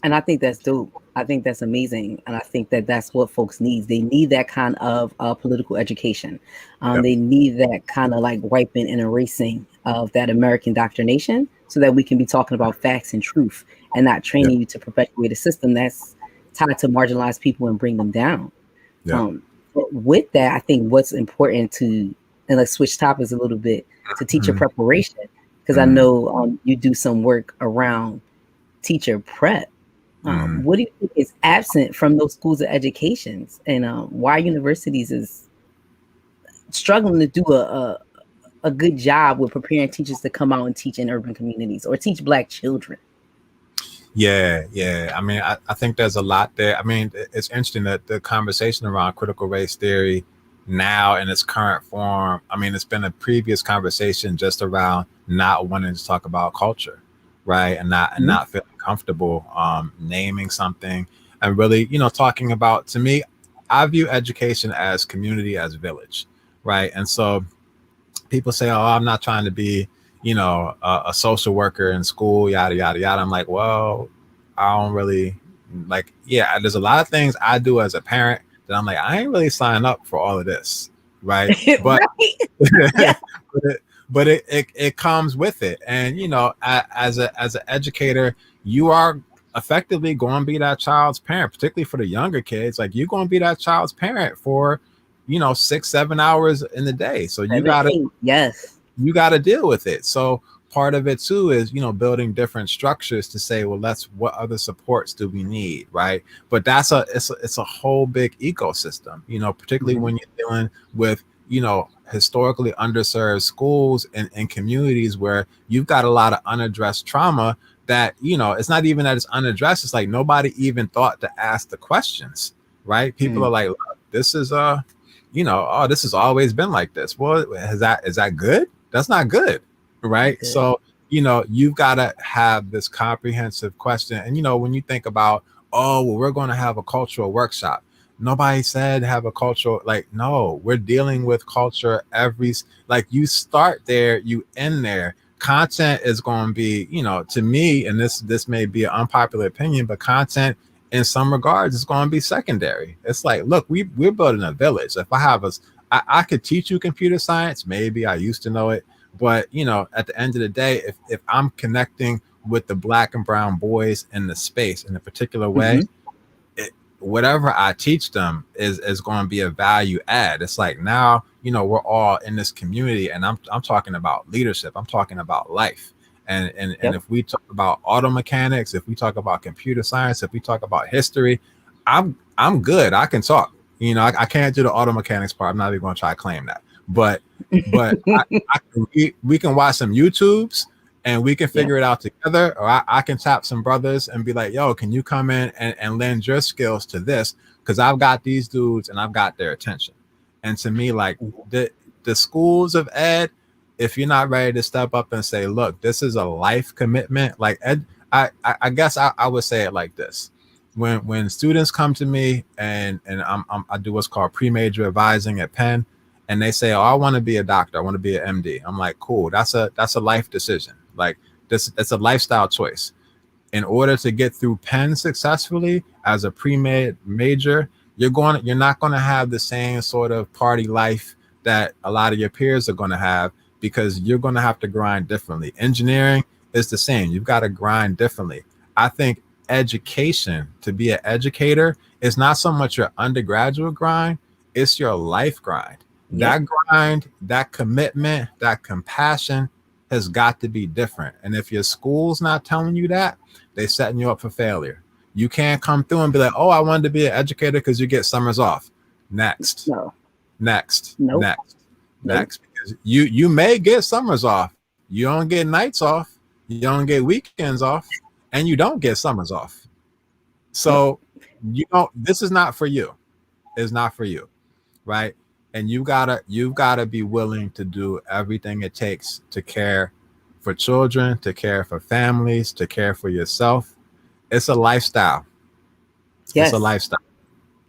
And I think that's dope. I think that's amazing. And I think that that's what folks need. They need that kind of political education. Yep. They need that kind of like wiping and erasing of that American indoctrination so that we can be talking about facts and truth and not Yep. training you to perpetuate a system that's tied to marginalize people and bring them down. Yep. But with that, I think what's important to, and let's switch topics a little bit, to teacher Mhm. preparation, because I Mhm. know you do some work around teacher prep. Mhm. What do you think is absent from those schools of educations, and why universities is struggling to do a good job with preparing teachers to come out and teach in urban communities or teach Black children? Yeah, yeah. I mean, I think there's a lot there. I mean, it's interesting that the conversation around critical race theory now in its current form, I mean, it's been a previous conversation just around not wanting to talk about culture, right? Mhm. And not feeling comfortable naming something, and really, talking about, to me, I view education as community, as village, right? And so people say, "Oh, I'm not trying to be, a social worker in school, yada yada yada." I'm like, well, I don't really like. Yeah, there's a lot of things I do as a parent that I'm like, I ain't really signing up for all of this, right? But Right. Yeah. but it comes with it. And as an educator, you are effectively going to be that child's parent, particularly for the younger kids. Like, you're going to be that child's parent for 6-7 hours in the day, so you Seven, gotta eight. Yes. deal with it. So part of it too is building different structures to say, well, what other supports do we need, right? But it's a whole big ecosystem, particularly Mhm. when you're dealing with historically underserved schools and communities where you've got a lot of unaddressed trauma that it's not even that it's unaddressed, it's like nobody even thought to ask the questions, right? People are Mm. like, look, this is oh, this has always been like this. Well, is that good? That's not good, Not right? good. So you've got to have this comprehensive question. And when you think about, oh, well, we're going to have a cultural workshop, nobody said have a cultural, like, no, we're dealing with culture like, you start there, you end there. Content is going to be, to me, and this may be an unpopular opinion, but content in some regards is going to be secondary. It's like, look, we're building a village. If I could teach you computer science, maybe I used to know it, but at the end of the day, if I'm connecting with the Black and brown boys in the space in a particular way, Hmm. whatever I teach them is going to be a value add. It's like, now we're all in this community, and I'm talking about leadership. I'm talking about life. And Yep. if we talk about auto mechanics, if we talk about computer science, if we talk about history, I'm good. I can talk. I can't do the auto mechanics part. I'm not even going to try to claim that. But we can watch some YouTubes and we can Yep. figure it out together. Or I can tap some brothers and be like, yo, can you come in and lend your skills to this? Because I've got these dudes and I've got their attention. And to me, like, the schools of ed, if you're not ready to step up and say, look, this is a life commitment, like I guess I would say it like this. When students come to me and I do what's called pre-major advising at Penn, and they say, oh, I want to be a doctor, I want to be an MD. I'm like, cool, that's a life decision. Like, that's a lifestyle choice. In order to get through Penn successfully as a pre-med major, you're not going to have the same sort of party life that a lot of your peers are going to have, because you're going to have to grind differently. Engineering is the same. You've got to grind differently. I think education, to be an educator, is not so much your undergraduate grind, it's your life grind. Yep. That grind, that commitment, that compassion has got to be different. And if your school's not telling you that, they're setting you up for failure. You can't come through and be like, oh, I wanted to be an educator because you get summers off. Next, No. next, Nope. next, Nope. next. Because you may get summers off. You don't get nights off. You don't get weekends off. And you don't get summers off. Yep. So this is not for you. It's not for you. Right. And you've gotta be willing to do everything it takes to care for children, to care for families, to care for yourself. It's a lifestyle. It's a Yes. lifestyle.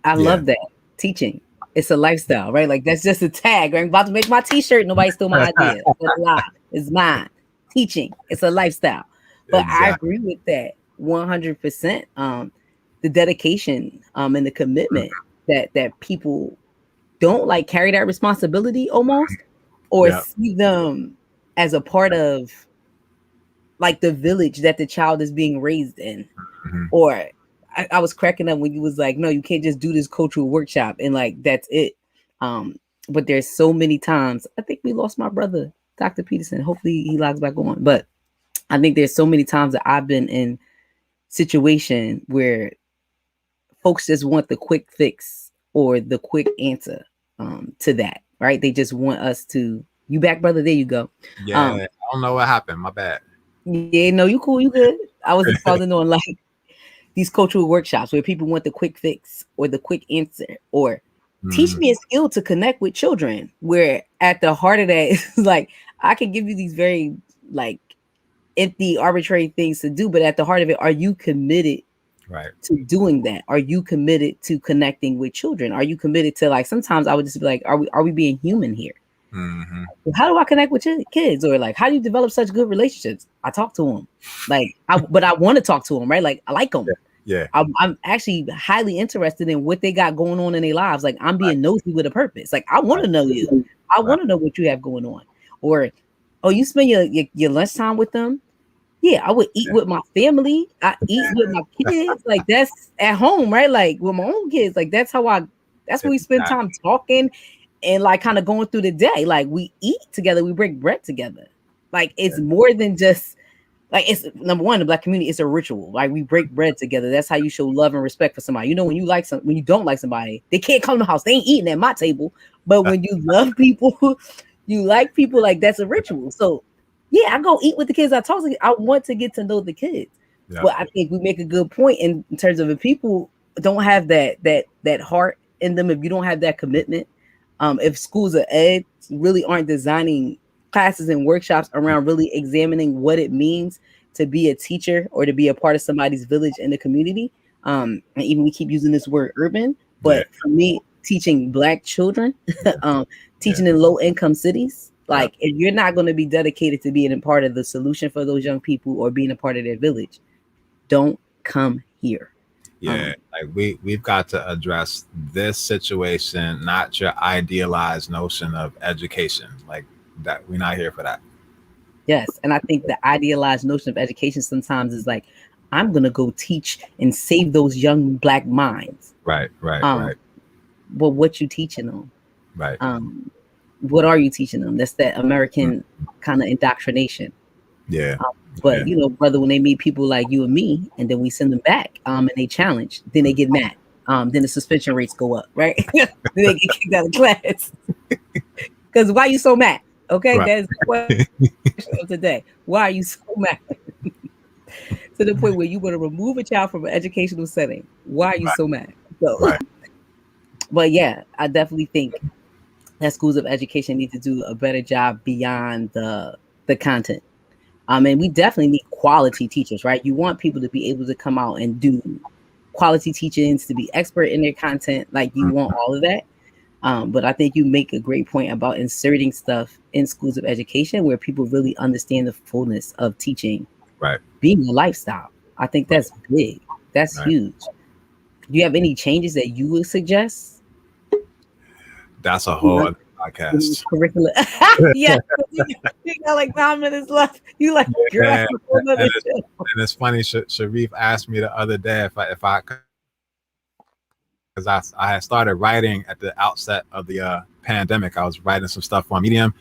I Yeah. love that. Teaching. It's a lifestyle, right? Like, that's just a tag, right? I'm about to make my t-shirt. Nobody stole my idea. That's a lie. It's mine. Teaching. It's a lifestyle. But I Exactly. agree with that 100%. The dedication and the commitment that people don't like carry that responsibility almost, or Yeah. see them as a part of like the village that the child is being raised in. Mhm. Or I was cracking up when you was like, no, you can't just do this cultural workshop and like that's it. But there's so many times, I think we lost my brother, Dr. Peterson. Hopefully he logs back on. But I think there's so many times that I've been in situation where folks just want the quick fix or the quick answer to that, right? They just want us to, you back, brother, there you go. Yeah. I don't know what happened. My bad. Yeah, no, you cool, you good. I was expounding on like these cultural workshops where people want the quick fix or the quick answer, or teach Mhm. me a skill to connect with children, where at the heart of that is like, I can give you these very like empty arbitrary things to do, but at the heart of it, are you committed Right. to doing that? Are you committed to connecting with children? Are you committed to, like, sometimes I would just be like, are we being human here? Mm-hmm. How do I connect with kids? Or like, how do you develop such good relationships? I talk to them, like, but I want to talk to them, right? Like, I like them. Yeah. I'm actually highly interested in what they got going on in their lives. Like I'm being nosy with a purpose. Like I want Right. to know you. I Right. want to know what you have going on. Or, oh, you spend your lunchtime with them. Yeah, I would eat Yeah. with my family. I eat with my kids. Like that's at home, right? Like with my own kids. Like that's when we spend time Exactly. talking and like kind of going through the day. Like we eat together, we break bread together. Like it's more than just like it's number one, the Black community, it's a ritual. Like we break bread together. That's how you show love and respect for somebody. You know, when you don't like somebody, they can't come to the house. They ain't eating at my table. But when you love people, you like people, like that's a ritual. So yeah, I go eat with the kids. I want to get to know the kids. Yeah. But I think we make a good point in terms of if people don't have that heart in them, if you don't have that commitment, if schools of ed really aren't designing classes and workshops around really examining what it means to be a teacher or to be a part of somebody's village in the community. And even we keep using this word urban, Yeah. but for me, teaching Black children, Yeah. teaching in low income cities, Yeah. like if you're not going to be dedicated to being a part of the solution for those young people or being a part of their village, don't come here. Yeah, like we've got to address this situation, not your idealized notion of education. Like that, we're not here for that. Yes. And I think the idealized notion of education sometimes is like, I'm going to go teach and save those young Black minds. Right, right, Um, right, but what you teaching them? right. Um, what are you teaching them? That's that Mm, American kind of indoctrination. yeah, But yeah, you know, brother, when they meet people like you and me, and then we send them back, and they challenge, then they get mad. Then the suspension rates go up, right? Then they get kicked out of class. Because why are you so mad? Okay, right. that is the question of today. Why are you so mad? To the point where you want to remove a child from an educational setting. Why are you Right, so mad? So, right. but yeah, I definitely think that schools of education need to do a better job beyond the content. And we definitely need quality teachers, right? You want people to be able to come out and do quality teachings, to be expert in their content. Like you Mm, want all of that. But I think you make a great point about inserting stuff in schools of education where people really understand the fullness of teaching right, being a lifestyle. I think right, that's big. That's right. huge. Do you have any changes that you would suggest? That's a whole Like other in podcast. curriculum? Yes, you got like 9 minutes left. You like, girl, Yeah, that's a whole nother and show. it's funny. Sharif asked me the other day if I because I had started writing at the outset of the pandemic. I was writing some stuff on Medium,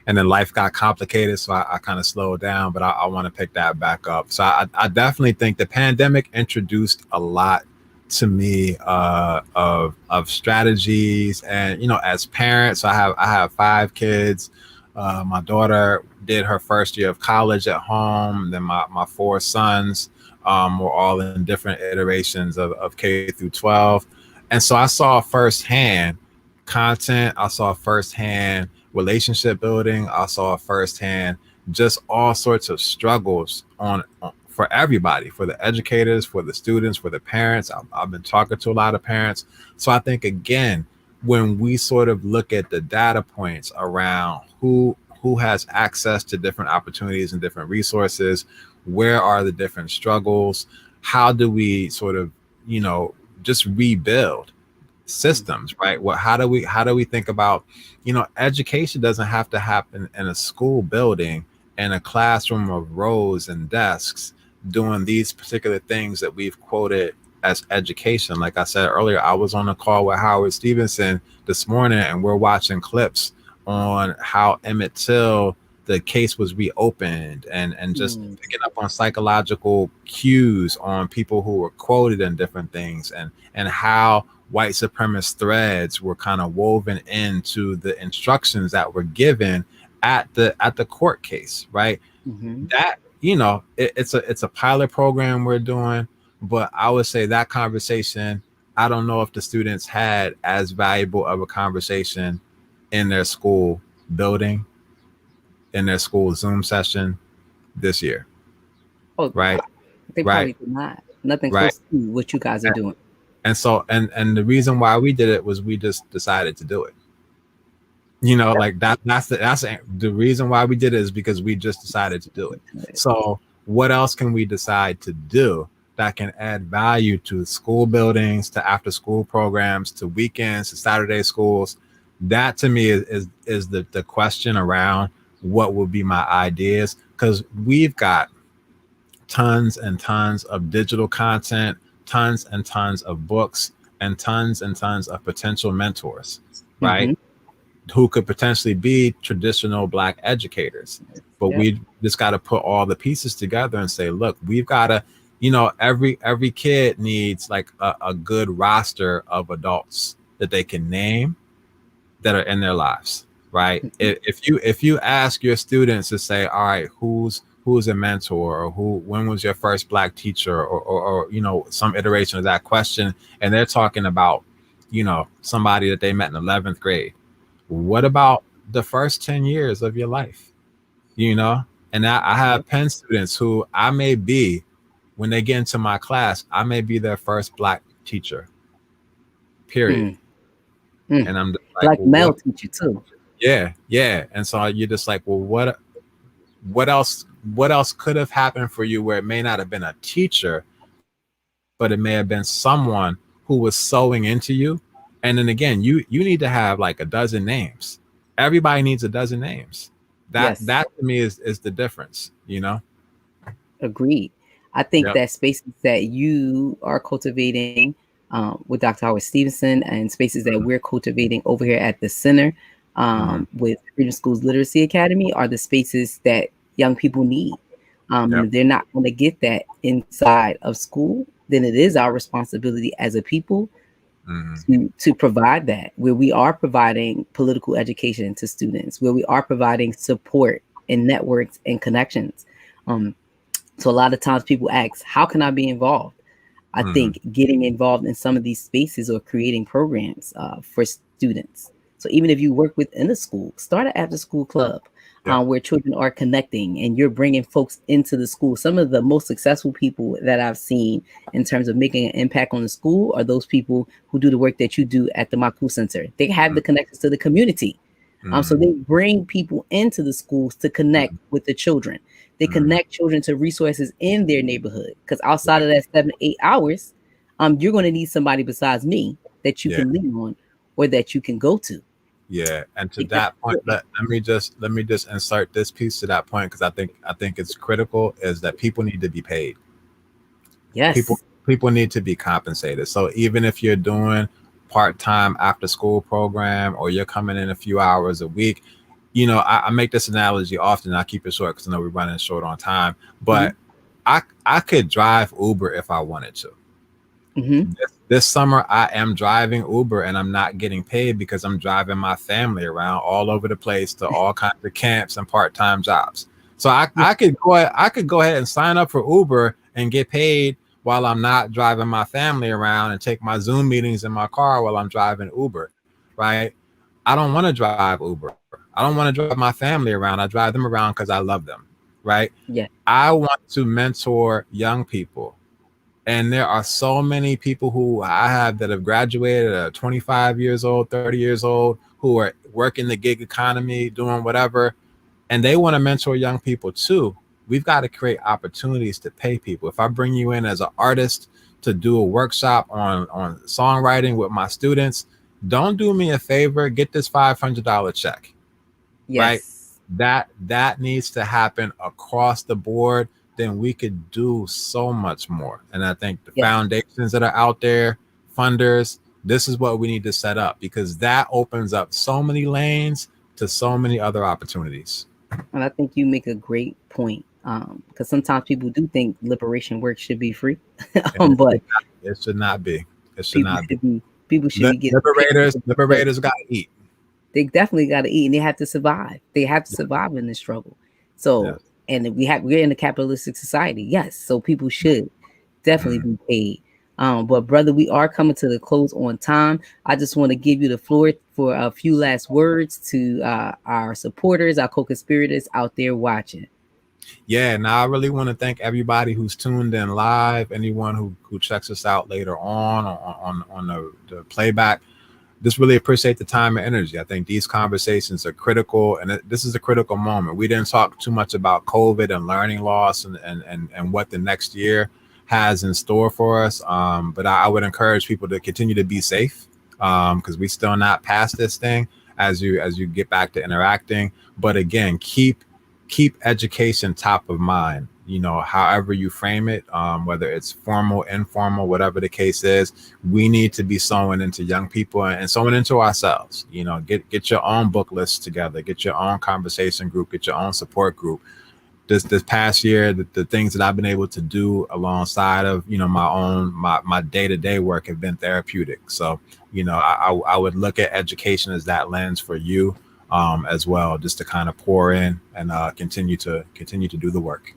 and then life got complicated, so I kind of slowed down. But I want to pick that back up. So I definitely think the pandemic introduced a lot to me of strategies, and as parents, I have 5 kids. My daughter did her first year of college at home. Then my 4 sons were all in different iterations of K through 12. And so I saw firsthand content. I saw firsthand relationship building. I saw firsthand just all sorts of struggles for everybody, for the educators, for the students, for the parents. I've been talking to a lot of parents. So I think, again, when we sort of look at the data points around who has access to different opportunities and different resources, where are the different struggles, how do we sort of just rebuild systems, right? How do we think about, education doesn't have to happen in a school building, in a classroom of rows and desks, doing these particular things that we've quoted as education. Like I said earlier, I was on a call with Howard Stevenson this morning, and we're watching clips on how Emmett Till, the case was reopened, and just Mm. picking up on psychological cues on people who were quoted in different things, and how white supremacist threads were kind of woven into the instructions that were given at the court case, right? Mm-hmm. That it's a pilot program we're doing, but I would say that conversation, I don't know if the students had as valuable of a conversation in their school building, in their school Zoom session this year, Oh, right? they Right, probably did not. Nothing right. close to what you guys are doing. And so, and the reason why we did it was we just decided to do it. Like that's the reason why we did it, is because we just decided to do it. So what else can we decide to do that can add value to school buildings, to after school programs, to weekends, to Saturday schools. That to me is the question around what would be my ideas, because we've got tons and tons of digital content, tons and tons of books, and tons of potential mentors, right? Mm-hmm. Who could potentially be traditional Black educators. But Yep. we just got to put all the pieces together and say, look, we've got to, every kid needs like a good roster of adults that they can name that are in their lives, right? Mm-hmm. If you ask your students to say, all right, who's a mentor, or when was your first Black teacher, or some iteration of that question, and they're talking about somebody that they met in 11th grade. What about the first 10 years of your life? And I Yep. have Penn students who I may be, when they get into my class, I may be their first Black teacher, period. Mm. Mm. And I'm just like, Black well, male what? teacher too. Yeah. And so you're just like, well, what else could have happened for you, where it may not have been a teacher, but it may have been someone who was sewing into you. And then again, you need to have like a dozen names. Everybody needs a dozen names. That Yes. to me is the difference. Agreed. I think Yep. that spaces that you are cultivating with Dr. Howard Stevenson, and spaces that we're cultivating over here at the center Mm-hmm. with Freedom Schools Literacy Academy are the spaces that young people need. And Yep. if they're not going to get that inside of school, then it is our responsibility as a people Mm-hmm. to provide that, where we are providing political education to students, where we are providing support and networks and connections. Um, so a lot of times people ask, how can I be involved? I Mm-hmm. think getting involved in some of these spaces or creating programs for students. So even if you work within a school, start an after school club Yep. where children are connecting and you're bringing folks into the school. Some of the most successful people that I've seen in terms of making an impact on the school are those people who do the work that you do at the Makku Center. They have the connections to the community. So Mm-hmm. they bring people into the schools to connect with the children. They Mm-hmm. connect children to resources in their neighborhood. Because outside Right. of that 7 to 8 hours, you're going to need somebody besides me that you Yeah. can lean on or that you can go to. Yeah, and to Think that's that point, important. let me just insert this piece to that point, because I think it's critical, is that people need to be paid. People Yes. people need to be compensated. So even if you're doing part-time after school program, or you're coming in a few hours a week, I make this analogy often. I keep it short because I know we're running short on time. Hmm. But I could drive Uber if I wanted to. Hmm. This summer I am driving Uber, and I'm not getting paid because I'm driving my family around all over the place to all kinds of camps and part-time jobs. So I, Yeah. I could go ahead and sign up for Uber and get paid while I'm not driving my family around, and take my Zoom meetings in my car while I'm driving Uber, right? I don't want to drive Uber. I don't want to drive my family around. I drive them around because I love them, right? Yeah. I want to mentor young people. And there are so many people who I have that have graduated at 25 years old, 30 years old, who are working the gig economy, doing whatever, and they want to mentor young people too. We've got to create opportunities to pay people. If I bring you in as an artist to do a workshop on songwriting with my students, don't do me a favor, get this $500 check, right? Yes. That needs to happen across the board. Then we could do so much more. And I think the Yes. foundations that are out there, funders, this is what we need to set up, because that opens up so many lanes to so many other opportunities. And I think you make a great point. Because sometimes people do think liberation work should be free, And it but should not, it should not be. It should people not be. should be people should be getting paid Liberators, for their work. liberators got to eat. They definitely got to eat, and they have to survive. They have to survive in this struggle. So, Yes. and we're in a capitalistic society, yes. So people should definitely Mm. be paid. But brother, we are coming to the close on time. I just want to give you the floor for a few last words to our supporters, our co-conspirators out there watching. Yeah, now I really want to thank everybody who's tuned in live, anyone who checks us out later on the playback. Just really appreciate the time and energy. I think these conversations are critical, and this is a critical moment. We didn't talk too much about COVID and learning loss and what the next year has in store for us. But I would encourage people to continue to be safe, because we still not past this thing as you get back to interacting. But again, keep education top of mind. However you frame it, whether it's formal, informal, whatever the case is, we need to be sowing into young people and sowing into ourselves. Get your own book list together, get your own conversation group, get your own support group. This past year, the things that I've been able to do alongside of my day-to-day work have been therapeutic. So I would look at education as that lens for you, as well, just to kind of pour in and continue to do the work.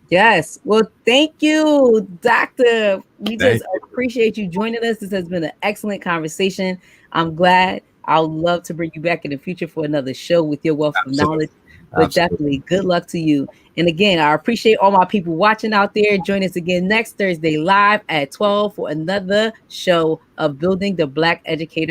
Yes. Well, thank you, Doctor. We just Thank appreciate you joining us. This has been an excellent conversation. I'm glad. I'll love to bring you back in the future for another show with your wealth of Absolutely. knowledge. But Absolutely. definitely good luck to you. And again, I appreciate all my people watching out there. Join us again next Thursday live at 12 for another show of Building the Black Educator